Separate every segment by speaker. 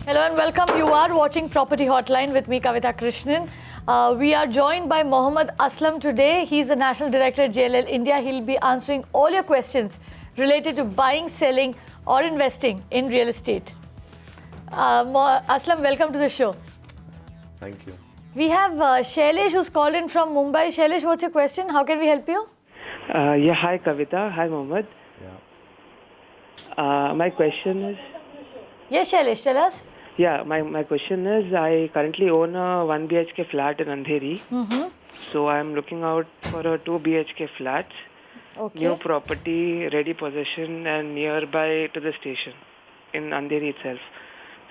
Speaker 1: Hello and welcome. You are watching Property Hotline with me, Kavita Krishnan. We are joined by Mohammad Aslam today. He's the National Director at JLL India. He'll be answering all your questions related to buying, selling or investing in real estate. Aslam, welcome to the show.
Speaker 2: Thank you.
Speaker 1: We have Shailesh who's called in from Mumbai. Shailesh, what's your question? How can we help you?
Speaker 3: Hi Kavita. Hi Mohammed.
Speaker 2: Yeah.
Speaker 3: My question is...
Speaker 1: Yes, Shailesh, tell us.
Speaker 3: Yeah, my question is, I currently own a 1 BHK flat in Andheri. So I'm looking out for a 2 BHK flat.
Speaker 1: Okay.
Speaker 3: New property, ready possession and nearby to the station in Andheri itself.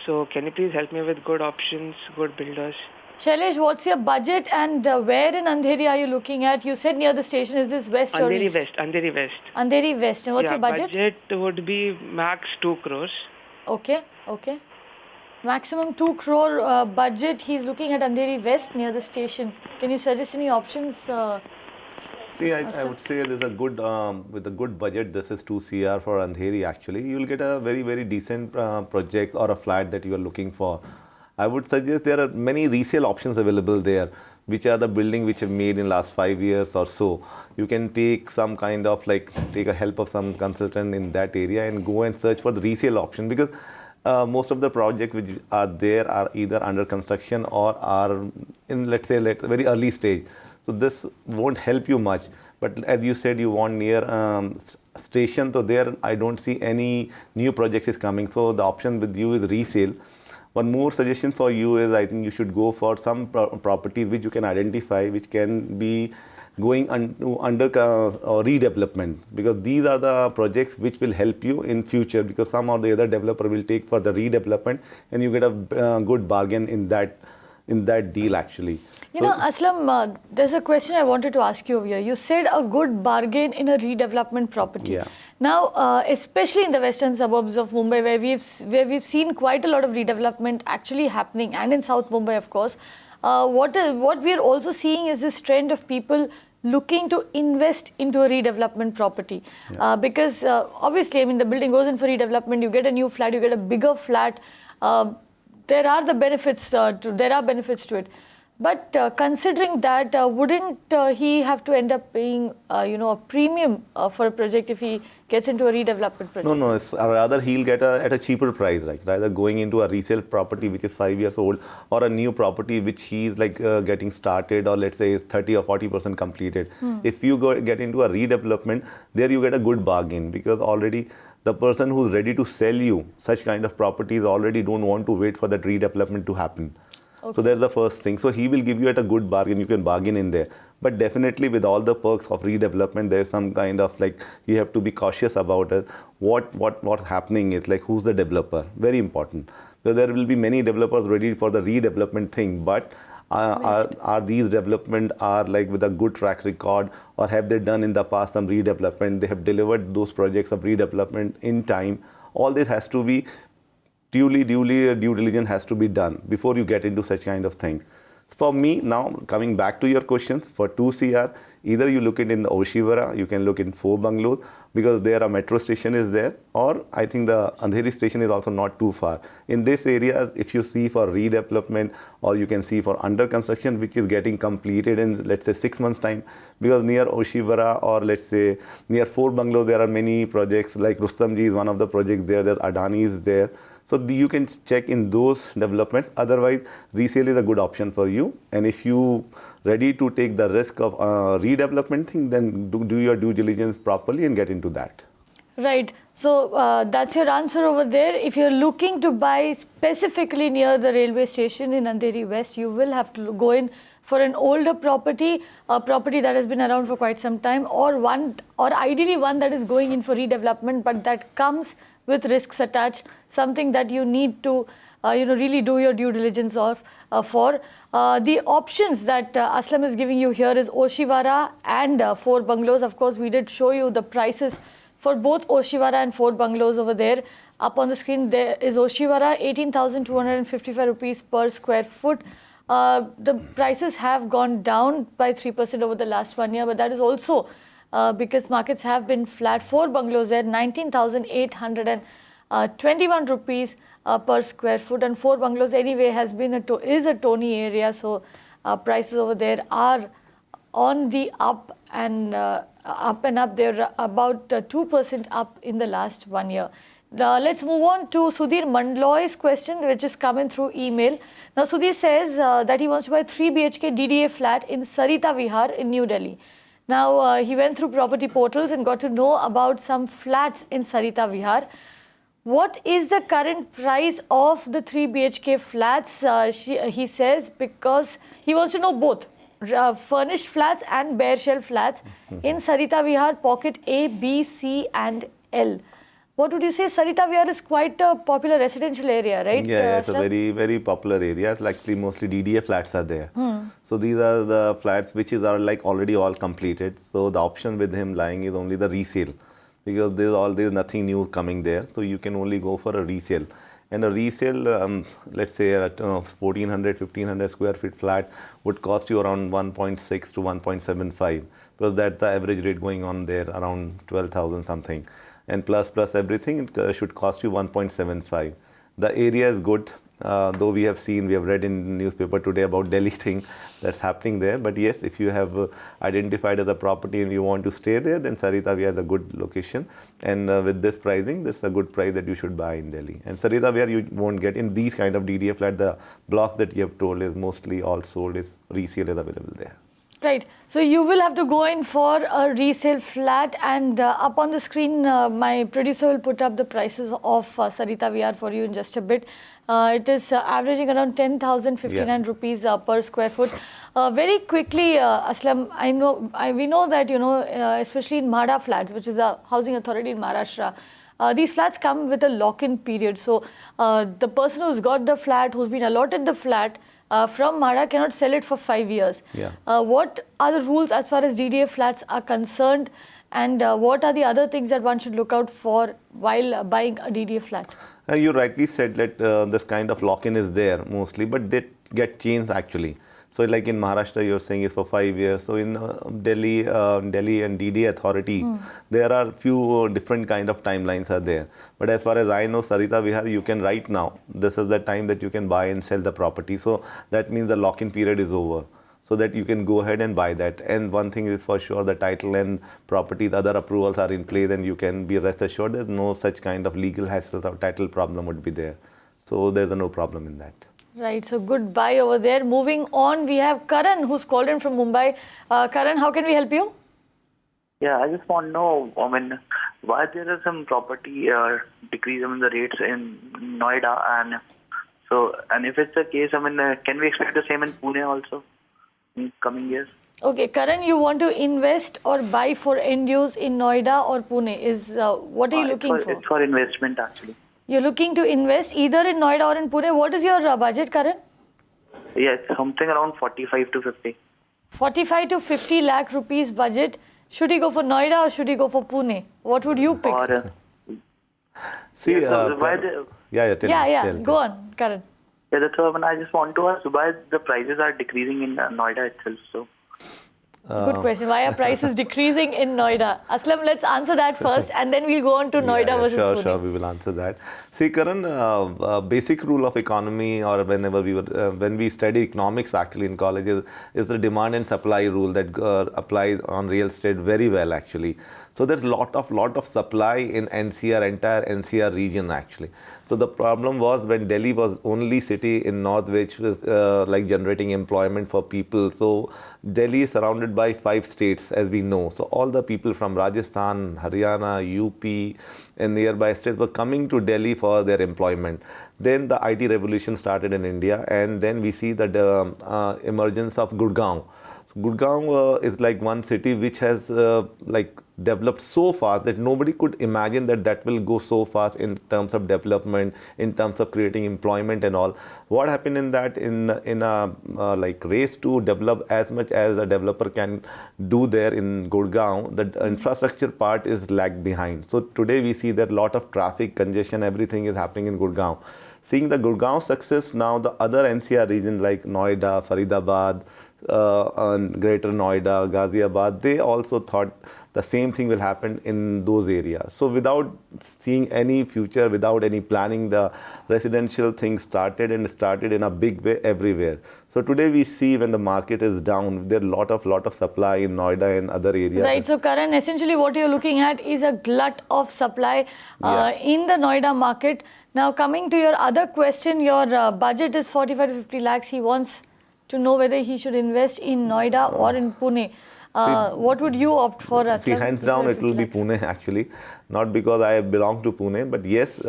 Speaker 3: So can you please help me with good options, good builders?
Speaker 1: Shailesh, what's your budget and where in Andheri are you looking at? You said near the station. Is this west or east?
Speaker 3: Andheri West.
Speaker 1: Andheri West. And what's your budget?
Speaker 3: Budget would be max 2 crores.
Speaker 1: Okay. Maximum 2 crore budget. He's looking at Andheri West near the station. Can you suggest any options?
Speaker 2: See, I would say there's a good, with a good budget, this is 2 CR for Andheri actually. You'll get a very, very decent project or a flat that you are looking for. I would suggest there are many resale options available there, which are the building which have made in last 5 years or so. You can take some kind of take a help of some consultant in that area and go and search for the resale option, because most of the projects which are there are either under construction or are in, let's say, very early stage. So this won't help you much. But as you said, you want near station, so there I don't see any new projects is coming. So the option with you is resale. One more suggestion for you is, I think you should go for some properties which you can identify, which can be going under redevelopment, because these are the projects which will help you in future, because some or the other developer will take for the redevelopment and you get a good bargain in that deal actually.
Speaker 1: You know, Aslam, there's a question I wanted to ask you over here. You said a good bargain in a redevelopment property.
Speaker 2: Yeah.
Speaker 1: Now, especially in the western suburbs of Mumbai, where we've seen quite a lot of redevelopment actually happening, and in South Mumbai, of course, what we're also seeing is this trend of people looking to invest into a redevelopment property.
Speaker 2: Yeah.
Speaker 1: Because obviously, I mean, the building goes in for redevelopment, you get a new flat, you get a bigger flat. There are benefits to it. But considering that, wouldn't he have to end up paying, a premium for a project if he gets into a redevelopment project?
Speaker 2: No, it's rather he'll get at a cheaper price, right? Rather going into a resale property which is 5 years old, or a new property which he's getting started, or let's say is 30 or 40% completed. If you get into a redevelopment, there you get a good bargain, because already the person who's ready to sell you such kind of properties already don't want to wait for that redevelopment to happen. Okay. So that's the first thing. So he will give you at a good bargain. You can bargain in there. But definitely with all the perks of redevelopment, there's some kind of you have to be cautious about it. What's happening is who's the developer? Very important. So there will be many developers ready for the redevelopment thing, but are these development with a good track record, or have they done in the past some redevelopment? They have delivered those projects of redevelopment in time. All this has to be due diligence has to be done before you get into such kind of thing. For me, now coming back to your questions, for 2 CR, either you look it in the Oshiwara, you can look in 4 bungalows, because there a metro station is there, or I think the Andheri station is also not too far. In this area, if you see for redevelopment, or you can see for under construction, which is getting completed in, let's say, 6 months time, because near Oshiwara, or let's say near 4 bungalows, there are many projects, like Rustamji is one of the projects there, Adani is there. So you can check in those developments. Otherwise, resale is a good option for you. And if you ready to take the risk of redevelopment thing, then do your due diligence properly and get into that.
Speaker 1: Right. So that's your answer over there. If you're looking to buy specifically near the railway station in Andheri West, you will have to go in for an older property, a property that has been around for quite some time, or ideally one that is going in for redevelopment, but that comes with risks attached, something that you need to really do your due diligence for. The options that Aslam is giving you here is Oshiwara and 4 bungalows. Of course, we did show you the prices for both Oshiwara and 4 bungalows over there. Up on the screen, there is Oshiwara, 18,255 rupees per square foot. The prices have gone down by 3% over the last 1 year, but that is also because markets have been flat. 4 bungalows there, 19,800 21 rupees per square foot, and 4 bungalows anyway is a Tony area, so prices over there are on the up and up. They're about 2% up in the last 1 year. Let's move on to Sudhir Mandloy's question, which is coming through email. Now, Sudhir says that he wants to buy 3 BHK DDA flat in Sarita Vihar in New Delhi. Now, he went through property portals and got to know about some flats in Sarita Vihar. What is the current price of the 3 BHK flats? He says, because he wants to know both furnished flats and bare shell flats in Sarita Vihar, pocket A, B, C and L. What would you say? Sarita Vihar is quite a popular residential area, right?
Speaker 2: Yeah, it's a very, very popular area. It's like mostly DDA flats are there. So these are the flats which are like already all completed. So the option with him lying is only the resale, because there's nothing new coming there. So you can only go for a resale. And a resale, let's say a 1400, 1500 square feet flat would cost you around 1.6 to 1.75, because that's the average rate going on there, around 12,000 something. And plus everything, it should cost you 1.75. The area is good, though we have read in newspaper today about Delhi thing that's happening there. But yes, if you have identified as a property and you want to stay there, then Sarita Vihar is a good location. And with this pricing, that's a good price that you should buy in Delhi. And Sarita Vihar, you won't get in these kind of DDA flat. The block that you have told is mostly all sold, is resale is available there.
Speaker 1: Right. So you will have to go in for a resale flat, and up on the screen, my producer will put up the prices of Sarita Vihar for you in just a bit. It is averaging around 10,059 rupees per square foot. Very quickly, Aslam, we know that, especially in MHADA flats, which is a housing authority in Maharashtra, these flats come with a lock-in period. So the person who's got the flat, who's been allotted the flat, from MHADA cannot sell it for 5 years.
Speaker 2: Yeah.
Speaker 1: What are the rules as far as DDA flats are concerned, and what are the other things that one should look out for while buying a DDA flat?
Speaker 2: You rightly said that this kind of lock-in is there mostly, but they get changed actually. So like in Maharashtra, you're saying is for 5 years. So in Delhi and DDA authority, there are few different kind of timelines are there. But as far as I know, Sarita Vihar, you can right now, this is the time that you can buy and sell the property. So that means the lock-in period is over, so that you can go ahead and buy that. And one thing is for sure, the title and property, the other approvals are in place, and you can be rest assured there's no such kind of legal hassle or title problem would be there. So there's no problem in that.
Speaker 1: Right, so good buy over there. Moving on, we have Karan, who's called in from Mumbai. Karan, how can we help you?
Speaker 4: Yeah, I just want to know, why there is some property decrease in the rates in Noida, and if it's the case, can we expect the same in Pune also in coming years?
Speaker 1: Okay, Karan, you want to invest or buy for end use in Noida or Pune? What are you looking for?
Speaker 4: It's for investment actually.
Speaker 1: You're looking to invest either in Noida or in Pune. What is your budget, Karan?
Speaker 4: Yeah, it's something around 45 to 50.
Speaker 1: 45 to 50 lakh rupees budget. Should he go for Noida or should he go for Pune? What would you pick?
Speaker 2: See,
Speaker 4: tell
Speaker 1: Go on, Karan.
Speaker 4: Yeah, that's what I just want to ask, why the prices are decreasing in Noida itself. So.
Speaker 1: Good question. Why are prices decreasing in Noida? Aslam, let's answer that first, and then we'll go on to Noida versus Pune.
Speaker 2: Sure, we will answer that. See, Karan, basic rule of economy, or when we study economics actually in colleges, is the demand and supply rule that applies on real estate very well actually. So there's lot of supply in entire NCR region actually. So the problem was when Delhi was only city in north which was like generating employment for people. So Delhi is surrounded by 5 states, as we know. So all the people from Rajasthan, Haryana, UP and nearby states were coming to Delhi for their employment. Then the IT revolution started in India, and then we see the emergence of Gurgaon. So Gurgaon is like one city which has developed so fast that nobody could imagine that will go so fast in terms of development, in terms of creating employment and all. What happened in that, in a race to develop as much as a developer can do there in Gurgaon, the infrastructure part is lagged behind. So today we see that a lot of traffic, congestion, everything is happening in Gurgaon. Seeing the Gurgaon success, now the other NCR regions like Noida, Faridabad, Greater Noida, Ghaziabad, they also thought the same thing will happen in those areas. So without seeing any future, without any planning, the residential thing started in a big way everywhere. So today we see when the market is down, there are lot of supply in Noida and other areas.
Speaker 1: Right. So Karan, essentially what you're looking at is a glut of supply in the Noida market. Now coming to your other question, your budget is 45 to 50 lakhs. He wants to know whether he should invest in Noida or in Pune. What would you opt for, Aslam?
Speaker 2: See, hands down, it will be Pune actually. Not because I belong to Pune, but yes,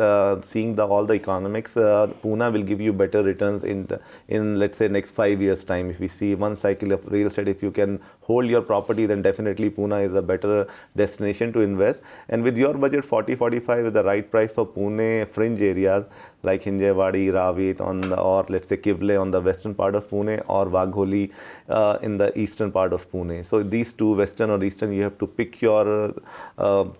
Speaker 2: seeing all the economics, Pune will give you better returns in let's say next 5 years time. If we see one cycle of real estate, if you can hold your property, then definitely Pune is a better destination to invest. And with your budget, 40-45 is the right price for Pune fringe areas like Hinjewadi, Ravit or let's say Kivle on the western part of Pune, or Wagholi in the eastern part of Pune. So these two, western or eastern, you have to pick your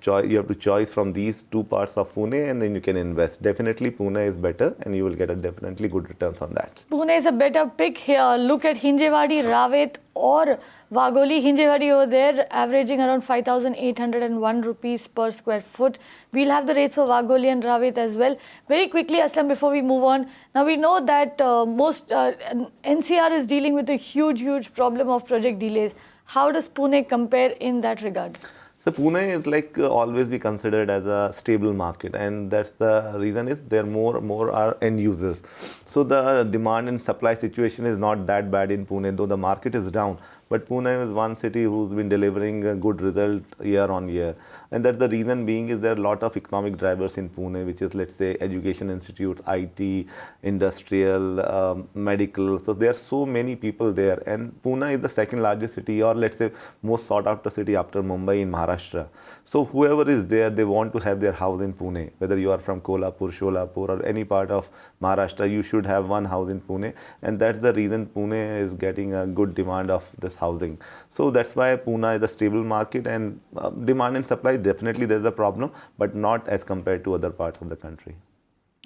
Speaker 2: choice. You have to choice from these two parts of Pune, and then you can invest. Definitely Pune is better, and you will get a definitely good returns on that.
Speaker 1: Pune is a better pick here. Look at Hinjewadi, Ravit or Wagholi. Hinjewadi over there averaging around 5,801 rupees per square foot. We'll have the rates for Wagholi and Ravit as well. Very quickly, Aslam, before we move on. Now we know that NCR is dealing with a huge problem of project delays. How does Pune compare in that regard?
Speaker 2: So Pune is like always be considered as a stable market, and that's the reason is there more are end users. So the demand and supply situation is not that bad in Pune, though the market is down. But Pune is one city who's been delivering a good result year on year. And that's the reason being is there are a lot of economic drivers in Pune, which is, let's say, education institutes, IT, industrial, medical. So there are so many people there. And Pune is the second largest city, or let's say most sought after city after Mumbai in Maharashtra. So whoever is there, they want to have their house in Pune. Whether you are from Kolhapur, Sholapur or any part of Maharashtra, you should have one house in Pune. And that's the reason Pune is getting a good demand of this housing. So that's why Pune is a stable market, and demand and supply, definitely there's a problem, but not as compared to other parts of the country.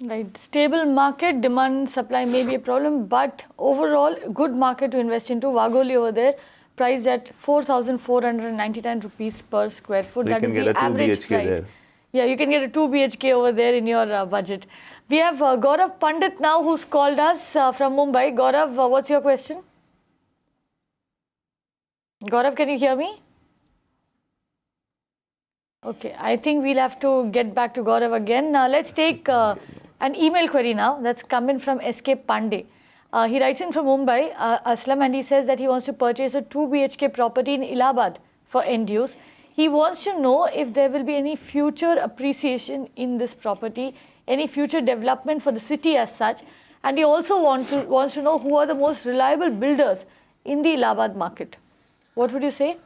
Speaker 1: Right. Stable market, demand and supply may be a problem, but overall good market to invest into. Wagholi over there priced at 4,499 rupees per square foot.
Speaker 2: That is the average price. There.
Speaker 1: Yeah, you can get a 2 BHK over there in your budget. We have Gaurav Pandit now, who's called us from Mumbai. Gaurav, what's your question? Gaurav, can you hear me? Okay, I think we'll have to get back to Gaurav again. Let's take an email query now that's come in from SK Pandey. He writes in from Mumbai, Aslam, and he says that he wants to purchase a 2 BHK property in Allahabad for end use. He wants to know if there will be any future appreciation in this property, any future development for the city as such. And he also wants to know who are the most reliable builders in the Allahabad market. What would you say?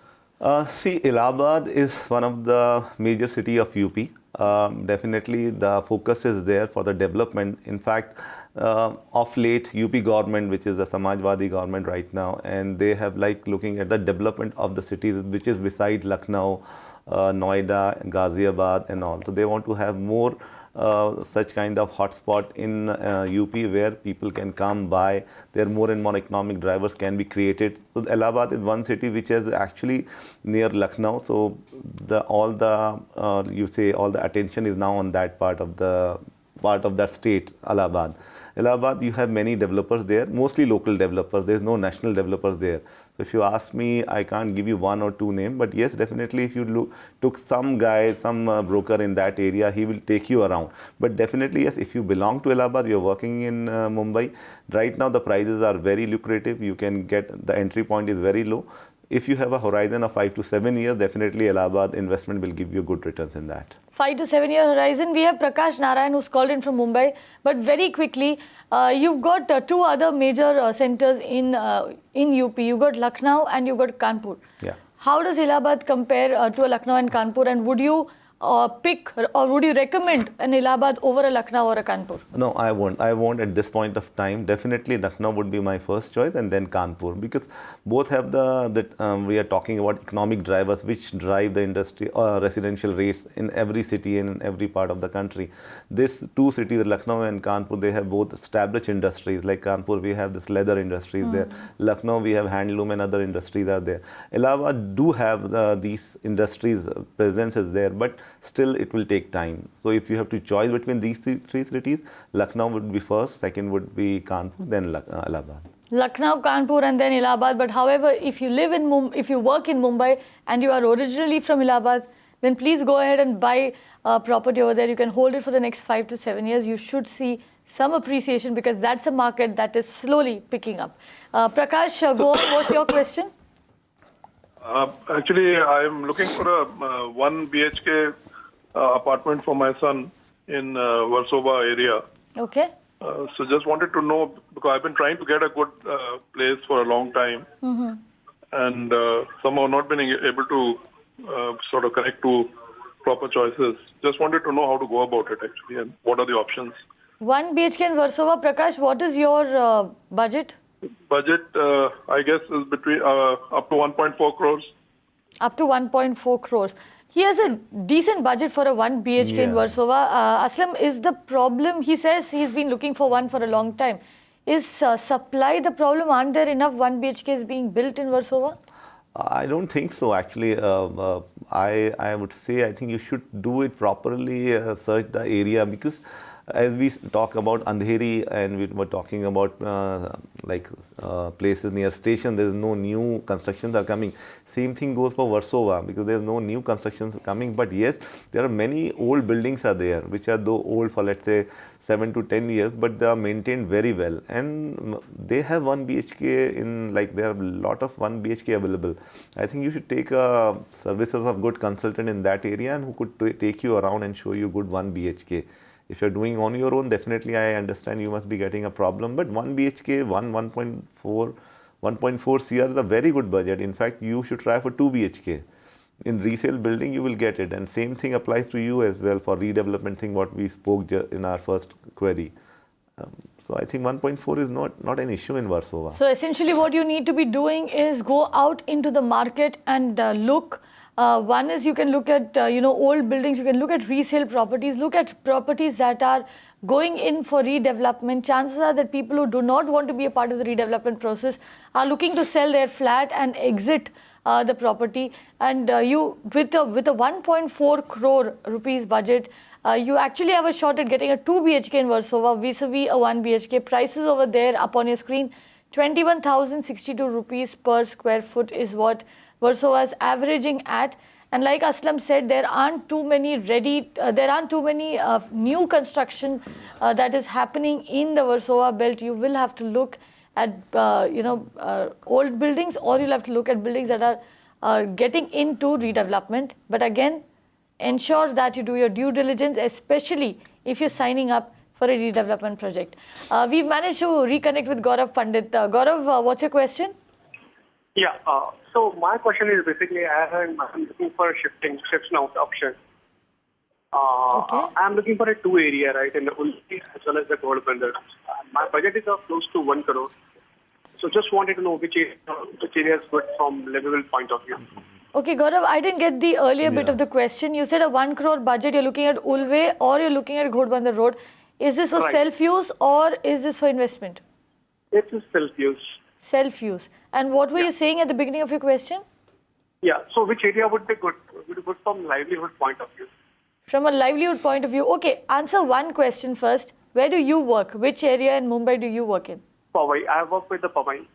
Speaker 2: See, Allahabad is one of the major city of UP. Definitely the focus is there for the development. In fact, of late, UP government, which is the Samajwadi government right now, and they have like looking at the development of the cities, which is beside Lucknow, Noida, Ghaziabad and all. So they want to have more such kind of hotspot in UP where people can come by. There more and more economic drivers can be created. So Allahabad is one city which is actually near Lucknow. So all the attention is now on that part of that state, Allahabad. Allahabad, you have many developers there, mostly local developers. There is no national developers there. So if you ask me, I can't give you one or two names, but yes, definitely if you took some guy, some broker in that area, he will take you around. But definitely, yes, if you belong to Allahabad, you're working in Mumbai, right now the prices are very lucrative. You can get, the entry point is very low. If you have a horizon of 5 to 7 years, definitely Allahabad investment will give you good returns in that. 5
Speaker 1: to 7 year horizon. We have Prakash Narayan who's called in from Mumbai. But very quickly, you've got two other major centers in UP. You've got Lucknow and you've got Kanpur.
Speaker 2: Yeah.
Speaker 1: How does Allahabad compare to Lucknow and Kanpur? And would you pick or would you recommend an Allahabad over a Lucknow or a Kanpur?
Speaker 2: No, I won't. I won't at this point of time. Definitely Lucknow would be my first choice and then Kanpur, because both have we are talking about economic drivers which drive the industry residential rates in every city and in every part of the country. These two cities, Lucknow and Kanpur, they have both established industries. Like Kanpur, we have this leather industries there. Lucknow, we have handloom and other industries are there. Allahabad do have these industries presence is there, but still it will take time. So if you have to choose between these three cities, Lucknow would be first, second would be Kanpur, then Allahabad.
Speaker 1: Lucknow, Kanpur, and then Allahabad. But however, if you live in if you work in Mumbai and you are originally from Allahabad, then please go ahead and buy property over there. You can hold it for the next 5 to 7 years. You should see some appreciation because that's a market that is slowly picking up. Prakash, go on. What's your question?
Speaker 5: Actually, I'm looking for a 1 BHK apartment for my son in Warsaw area.
Speaker 1: Okay.
Speaker 5: So just wanted to know, because I've been trying to get a good place for a long time, and somehow not been able to sort of connect to proper choices. Just wanted to know how to go about it actually, and what are the options.
Speaker 1: 1 BHK in Warsaw. Prakash, what is your budget?
Speaker 5: Budget, I guess, is between up to 1.4 crores.
Speaker 1: Up to 1.4 crores. He has a decent budget for a 1 BHK in Warsaw. Aslam, is the problem, he says he's been looking for one for a long time. Is supply the problem? Aren't there enough 1 BHKs being built in Warsaw?
Speaker 2: I don't think so. Actually, I would say I think you should do it properly, search the area, because as we talk about Andheri and we were talking about places near station, there is no new constructions are coming. Same thing goes for Warsaw, because there is no new constructions coming. But yes, there are many old buildings are there, which are though old for let's say 7 to 10 years, but they are maintained very well. And they have 1 BHK in, like there are a lot of 1 BHK available. I think you should take services of good consultant in that area and who could take you around and show you good 1 BHK. If you're doing on your own, definitely I understand you must be getting a problem. But 1 BHK, 1.4 CR is a very good budget. In fact, you should try for 2 BHK. In resale building, you will get it. And same thing applies to you as well for redevelopment thing, what we spoke in our first query. So I think 1.4 is not an issue in Warsaw.
Speaker 1: So essentially what you need to be doing is go out into the market and look. One is you can look at old buildings, you can look at resale properties, look at properties that are going in for redevelopment. Chances are that people who do not want to be a part of the redevelopment process are looking to sell their flat and exit the property. And you with a 1.4 crore rupees budget, you actually have a shot at getting a 2 BHK in Warsaw vis-a-vis a 1 BHK. Prices over there up on your screen, 21,062 rupees per square foot is what Warsaw is averaging at. And like Aslam said, there aren't too many new construction that is happening in the Warsaw belt. You will have to look at old buildings, or you'll have to look at buildings that are getting into redevelopment. But again, ensure that you do your due diligence, especially if you're signing up for a redevelopment project. We've managed to reconnect with Gaurav Pandit. Gaurav, what's your question?
Speaker 6: Yeah. So my question is basically, I'm looking for a shifts now option.
Speaker 1: Okay.
Speaker 6: I'm looking for a 2 area, right, in the Ulti as well as the Gold Bandar. My budget is of close to 1 crore. So just wanted to know which area is good from livable point of view.
Speaker 1: Okay, Gaurav, I didn't get the earlier bit of the question. You said a 1 crore budget, you're looking at Ulve or you're looking at Ghodbandar Road. Is this for self-use or is this for investment?
Speaker 6: It's a self-use.
Speaker 1: Self-use. And what were you saying at the beginning of your question?
Speaker 6: Yeah, so which area would be good? Would be good from livelihood point of view?
Speaker 1: From a livelihood point of view. Okay, answer one question first. Where do you work? Which area in Mumbai do you work in?
Speaker 6: Powai. I work with the Powai.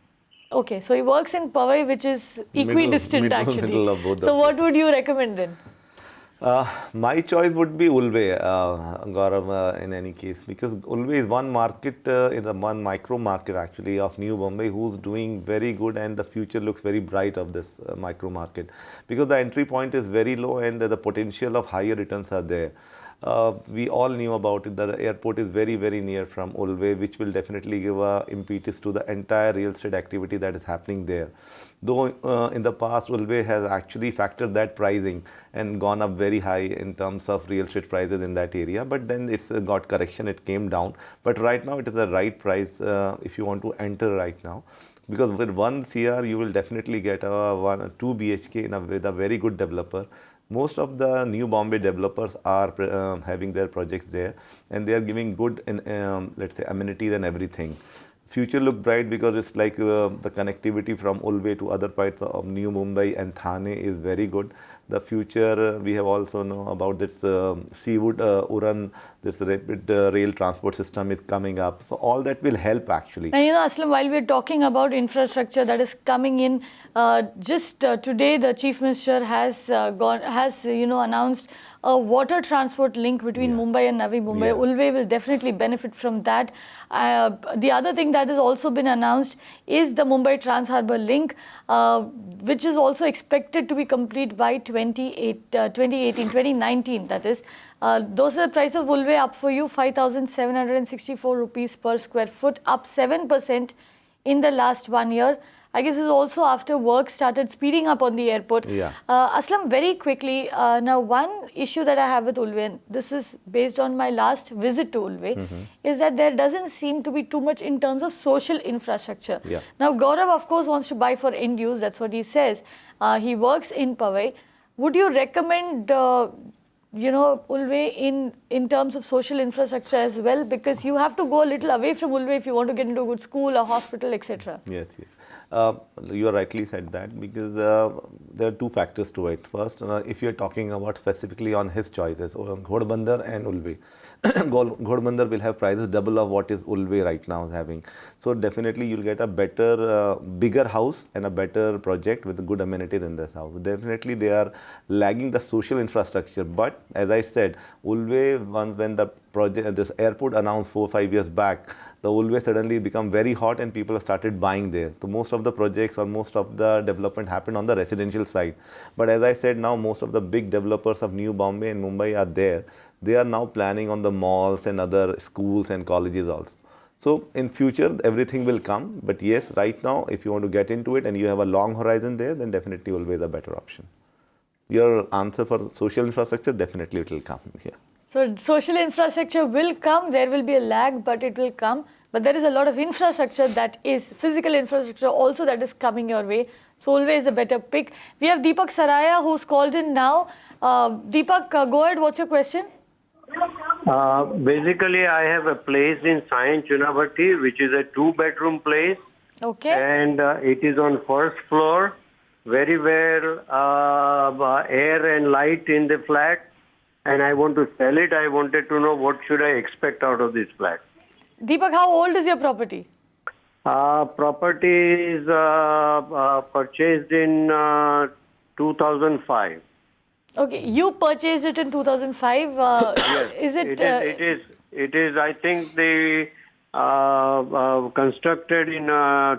Speaker 1: Okay, so he works in Powai, which is equidistant actually.
Speaker 2: Middle of both
Speaker 1: so what would you recommend then?
Speaker 2: My choice would be Ulve, Gaurav, in any case, because Ulve is one market, is a one micro market actually of New Bombay, who's doing very good, and the future looks very bright of this micro market, because the entry point is very low and the potential of higher returns are there. We all knew about it. The airport is very, very near from Ulve, which will definitely give a impetus to the entire real estate activity that is happening there. Though in the past, Ulve has actually factored that pricing and gone up very high in terms of real estate prices in that area. But then it's got correction, it came down. But right now, it is the right price if you want to enter right now. Because with 1 CR, you will definitely get a 2 BHK with a very good developer. Most of the new Bombay developers are having their projects there, and they are giving good, let's say, amenities and everything. Future look bright because it's like the connectivity from Ulve to other parts of New Mumbai and Thane is very good. The future, we have also know about this Seawood Uran, this rapid rail transport system is coming up. So all that will help actually.
Speaker 1: And Aslam, while we're talking about infrastructure that is coming in, just today the Chief Minister has announced a water transport link between Mumbai and Navi Mumbai.
Speaker 2: Yeah.
Speaker 1: Ulve will definitely benefit from that. The other thing that has also been announced is the Mumbai Trans-Harbour link, which is also expected to be complete by 2019, that is. Those are the price of Ulve up for you, 5,764 rupees per square foot, up 7% in the last 1 year. I guess it's also after work started speeding up on the airport.
Speaker 2: Yeah.
Speaker 1: Aslam, very quickly, now one issue that I have with Ulve, and this is based on my last visit to Ulve, is that there doesn't seem to be too much in terms of social infrastructure.
Speaker 2: Yeah.
Speaker 1: Now, Gaurav, of course, wants to buy for end use. That's what he says. He works in Powai. Would you recommend Ulve in terms of social infrastructure as well? Because you have to go a little away from Ulve if you want to get into a good school, a hospital, etc.
Speaker 2: Yes, yes. You are rightly said that because there are two factors to it. First, if you are talking about specifically on his choices, Ghodbandar and Ulve. Ghodbandar will have prices double of what is Ulve right now having. So definitely you'll get a better, bigger house and a better project with good amenities in this house. Definitely they are lagging the social infrastructure. But as I said, Ulve, when the project, this airport announced 4 or 5 years back, the Ulve suddenly become very hot and people have started buying there. So most of the projects or most of the development happened on the residential side. But as I said, now most of the big developers of New Bombay and Mumbai are there. They are now planning on the malls and other schools and colleges also. So in future, everything will come. But yes, right now, if you want to get into it and you have a long horizon there, then definitely Ulve is a better option. Your answer for social infrastructure, definitely it will come here.
Speaker 1: So social infrastructure will come. There will be a lag, but it will come. But there is a lot of infrastructure that is physical infrastructure also that is coming your way. So Ulve is a better pick. We have Deepak Saraya who's called in now. Deepak, go ahead. What's your question?
Speaker 7: Basically, I have a place in Sion Chunabhatti, which is a 2-bedroom place.
Speaker 1: Okay.
Speaker 7: And it is on first floor. Very well air and light in the flat. And I want to sell it. I wanted to know what should I expect out of this flat.
Speaker 1: Deepak, how old is your property?
Speaker 7: Property is purchased in 2005.
Speaker 1: Okay, you purchased it in 2005.
Speaker 7: Yes.
Speaker 1: Is it?
Speaker 7: It is. I think they constructed in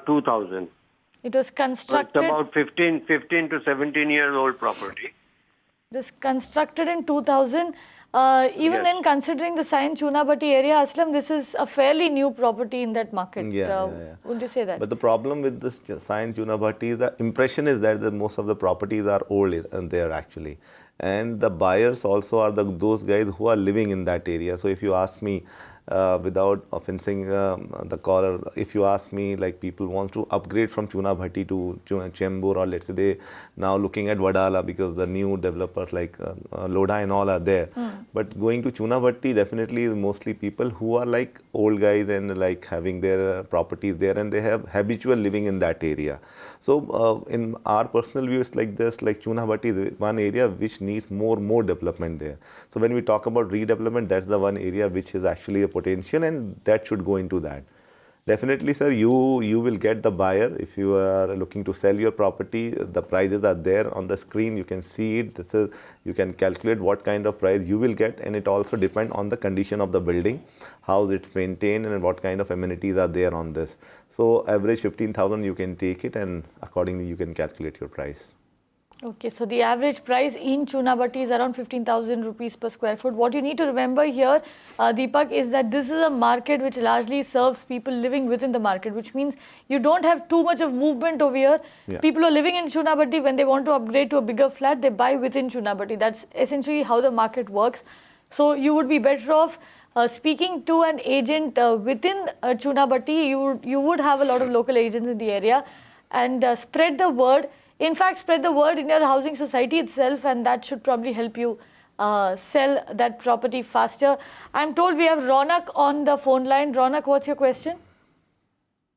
Speaker 7: 2000.
Speaker 1: It was
Speaker 7: So
Speaker 1: constructed.
Speaker 7: it's about 15 to 17 years old property.
Speaker 1: This constructed in 2000. Even
Speaker 7: Yes.
Speaker 1: then, considering the Sion Chunabhatti area, Aslam, this is a fairly new property in that market.
Speaker 2: Yeah.
Speaker 1: Would you say that?
Speaker 2: But the problem with this Sion Chunabhatti, the impression is that most of the properties are old there actually. And the buyers also are those guys who are living in that area. So if you ask me, without offensing the caller, if you ask me, like people want to upgrade from Chunabhatti to Chembur, or let's say they now looking at Wadala because the new developers like Lodha and all are there. But going to Chunabhatti definitely is mostly people who are like old guys and like having their properties there and they have habitual living in that area. So in our personal view, it's like this, like Chunabhatti is one area which needs more development there. So when we talk about redevelopment, that's the one area which is actually a potential and that should go into that. Definitely, sir, you will get the buyer if you are looking to sell your property. The prices are there on the screen. You can see it. You can calculate what kind of price you will get, and it also depends on the condition of the building, how it's maintained, and what kind of amenities are there on this. So average 15,000 you can take it, and accordingly you can calculate your price.
Speaker 1: Okay, so the average price in Chunabatti is around 15,000 rupees per square foot. What you need to remember here, Deepak, is that this is a market which largely serves people living within the market, which means you don't have too much of movement over here.
Speaker 2: Yeah.
Speaker 1: People who are living in Chunabatti, when they want to upgrade to a bigger flat, they buy within Chunabatti. That's essentially how the market works. So you would be better off speaking to an agent within Chunabatti. You would have a lot of local agents in the area, and spread the word. In fact, spread the word in your housing society itself, and that should probably help you sell that property faster. I'm told we have Ronak on the phone line. Ronak, what's your question?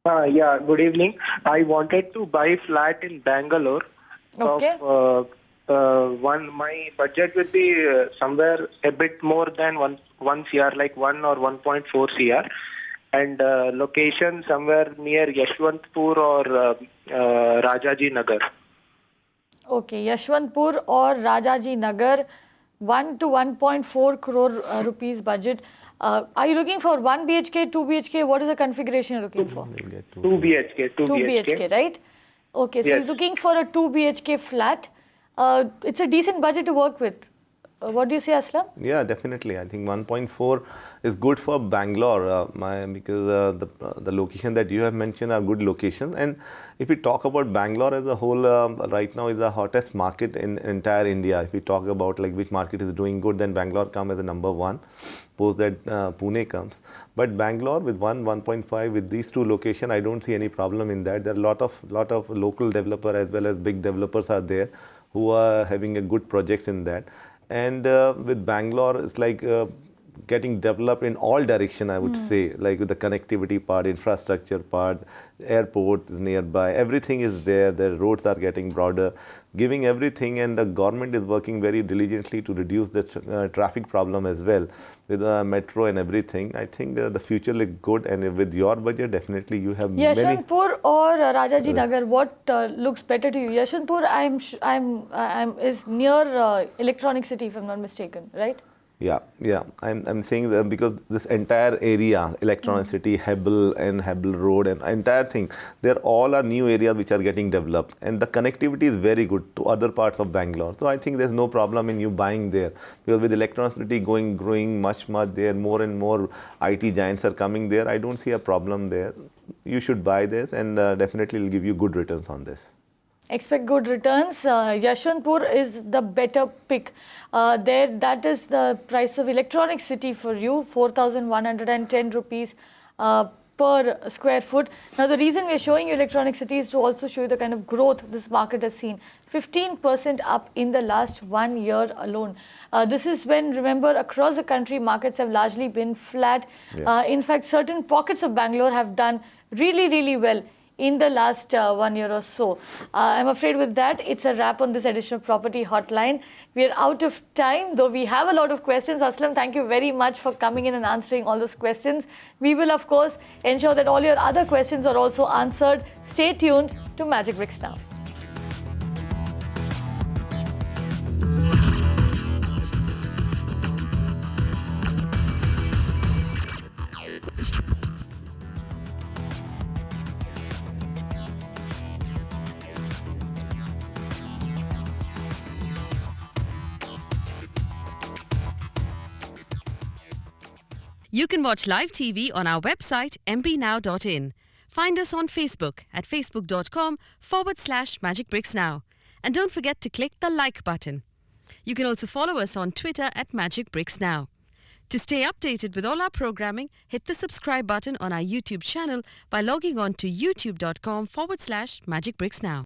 Speaker 8: Yeah, good evening. I wanted to buy flat in Bangalore.
Speaker 1: Okay.
Speaker 8: My budget would be somewhere a bit more than one CR, like 1 or 1.4 CR. And location somewhere near Yashwantpur or Rajaji Nagar.
Speaker 1: Okay, Yashwantpur or Rajaji Nagar, 1 to 1.4 crore rupees budget. Are you looking for 1 BHK, 2 BHK? What is the configuration you're looking for?
Speaker 8: 2 BHK.
Speaker 1: 2 BHK, right? Okay, so
Speaker 8: Yes.
Speaker 1: he's looking for a 2 BHK flat. It's a decent budget to work with. What do you say, Aslam?
Speaker 2: Yeah, definitely. I think 1.4 is good for Bangalore because the location that you have mentioned are good locations. And if we talk about Bangalore as a whole, right now is the hottest market in entire India. If we talk about like which market is doing good, then Bangalore comes as a number 1. Post that Pune comes. But Bangalore with 1.5 with these two locations, I don't see any problem in that. There are lot of local developer as well as big developers are there who are having a good projects in that. And with Bangalore, it's like getting developed in all direction, I would say, like with the connectivity part, infrastructure part, airport is nearby, everything is there, the roads are getting broader, giving everything, and the government is working very diligently to reduce the traffic problem as well with the metro and everything. I think the future looks good, and with your budget, definitely you have many.
Speaker 1: Yashwantpur or Rajaji Nagar, what looks better to you? Yashwantpur, is near Electronic City, if I'm not mistaken, right?
Speaker 2: Yeah. I'm saying that because this entire area, Electronic City, Hebel and Hebel Road and entire thing, they're all are new areas which are getting developed, and the connectivity is very good to other parts of Bangalore. So I think there's no problem in you buying there, because with Electronic City growing much there, more and more IT giants are coming there. I don't see a problem there. You should buy this, and definitely will give you good returns on this.
Speaker 1: Expect good returns. Yashwantpur is the better pick. That is the price of Electronic City for you, 4,110 rupees per square foot. Now, the reason we're showing you Electronic City is to also show you the kind of growth this market has seen. 15% up in the last 1 year alone. This is when, remember, across the country, markets have largely been flat.
Speaker 2: Yeah.
Speaker 1: In fact, certain pockets of Bangalore have done really, really well in the last 1 year or so. I'm afraid with that, it's a wrap on this edition of Property Hotline. We are out of time, though we have a lot of questions. Aslam, thank you very much for coming in and answering all those questions. We will, of course, ensure that all your other questions are also answered. Stay tuned to Magicbricks Now.
Speaker 9: You can watch live TV on our website mbnow.in. Find us on Facebook at facebook.com/magicbricksnow. And don't forget to click the like button. You can also follow us on Twitter at magicbricksnow. To stay updated with all our programming, hit the subscribe button on our YouTube channel by logging on to youtube.com/magicbricksnow.